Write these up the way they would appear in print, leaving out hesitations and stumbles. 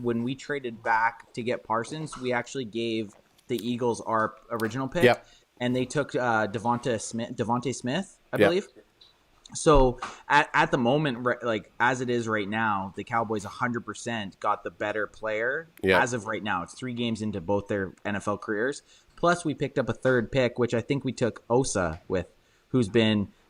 when we traded back to get Parsons, we actually gave the Eagles our original pick, Yep. and they took Devonta Smith, I Yep. believe. So at the moment, like as it is right now, the Cowboys 100% got the better player. Yep. As of right now. It's 3 games into both their NFL careers. Plus, we picked up a third pick, which I think we took Osa with, who's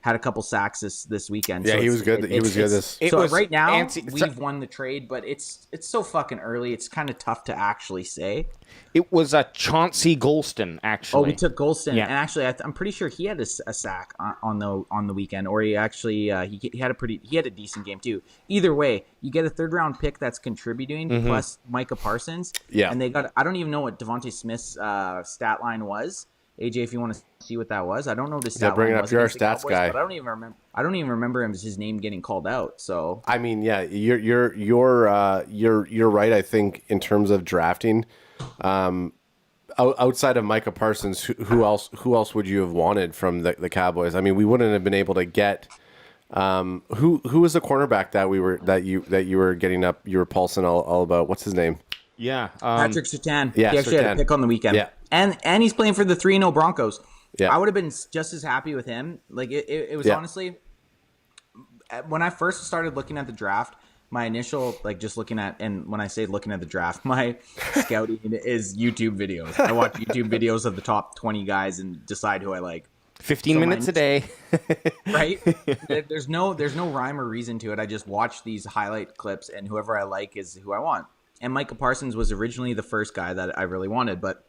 had a couple sacks this weekend. Yeah, so he was good. He was good. So right now, we've won the trade, but it's so fucking early. It's kind of tough to actually say. It was a Chauncey Golston, actually. Oh, we took Golston, Yeah. and actually, I'm pretty sure he had a sack on the weekend, or he actually he had a decent game too. Either way, you get a third round pick that's contributing plus Micah Parsons. Yeah. And they got, I don't even know what Devonta Smith's stat line was. AJ, if you want to see what that was, I don't know the stat bring line it up. was You're our against the stats Cowboys, guy. but I don't even remember his name getting called out. So I mean, yeah, you're right. I think in terms of drafting, outside of Micah Parsons, who else would you have wanted from the Cowboys? I mean, we wouldn't have been able to get who was the cornerback that you were getting up, you were pulsing all about. What's his name? Yeah. Patrick Surtain. Yeah, he actually had Surtain. a pick on the weekend. Yeah. And he's playing for the 3-0 Broncos. Yeah. I would have been just as happy with him. Like it was Yeah. honestly, when I first started looking at the draft, my initial, like just looking at, and when I say looking at the draft, my scouting is YouTube videos. I watch YouTube videos of the top 20 guys and decide who I like. 15 minutes a day. Right? There's no rhyme or reason to it. I just watch these highlight clips, and whoever I like is who I want. And Micah Parsons was originally the first guy that I really wanted, but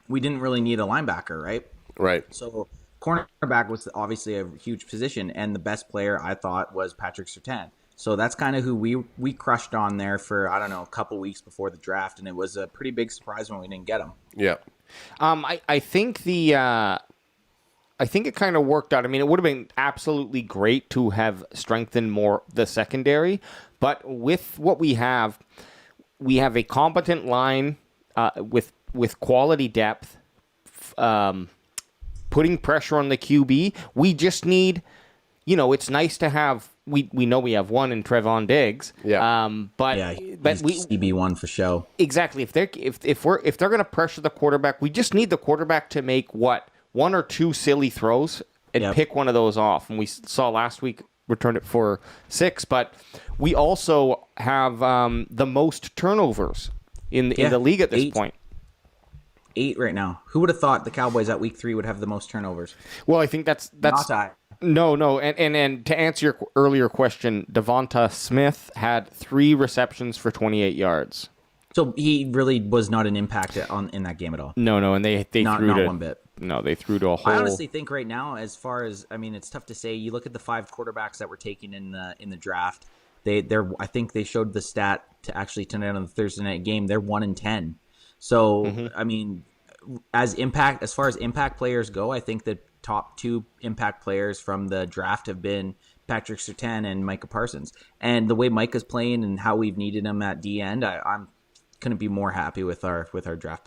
we didn't really need a linebacker, right? Right. So cornerback was obviously a huge position, and the best player I thought was Patrick Surtain. So that's kind of who we crushed on there for, I don't know, a couple weeks before the draft, and it was a pretty big surprise when we didn't get him. Yeah. I think I think it kind of worked out. I mean, it would have been absolutely great to have strengthened more the secondary, but with what we have a competent line with quality depth, putting pressure on the QB. We just need, it's nice to have. We know we have one in Trevon Diggs. Yeah. But we CB1 for show. Exactly. If they're going to pressure the quarterback, we just need the quarterback to make one or two silly throws and pick one of those off. And we saw last week return it for 6, but we also have the most turnovers in the league at this point. 8 right now. Who would have thought the Cowboys at week 3 would have the most turnovers? Well, I think that's not I. No, and to answer your earlier question, Devonta Smith had 3 receptions for 28 yards. So he really was not an impact in that game at all. No, and they not threw one bit. No, they threw to a whole. I honestly think right now, as far as, I mean, it's tough to say. You look at the 5 quarterbacks that were taken in the draft. I think they showed the stat to actually tonight on the Thursday night game. They're 1-10. So I mean, as far as impact players go, I think the top 2 impact players from the draft have been Patrick Surtain and Micah Parsons. And the way Micah's playing and how we've needed him at the end, I'm couldn't be more happy with our draft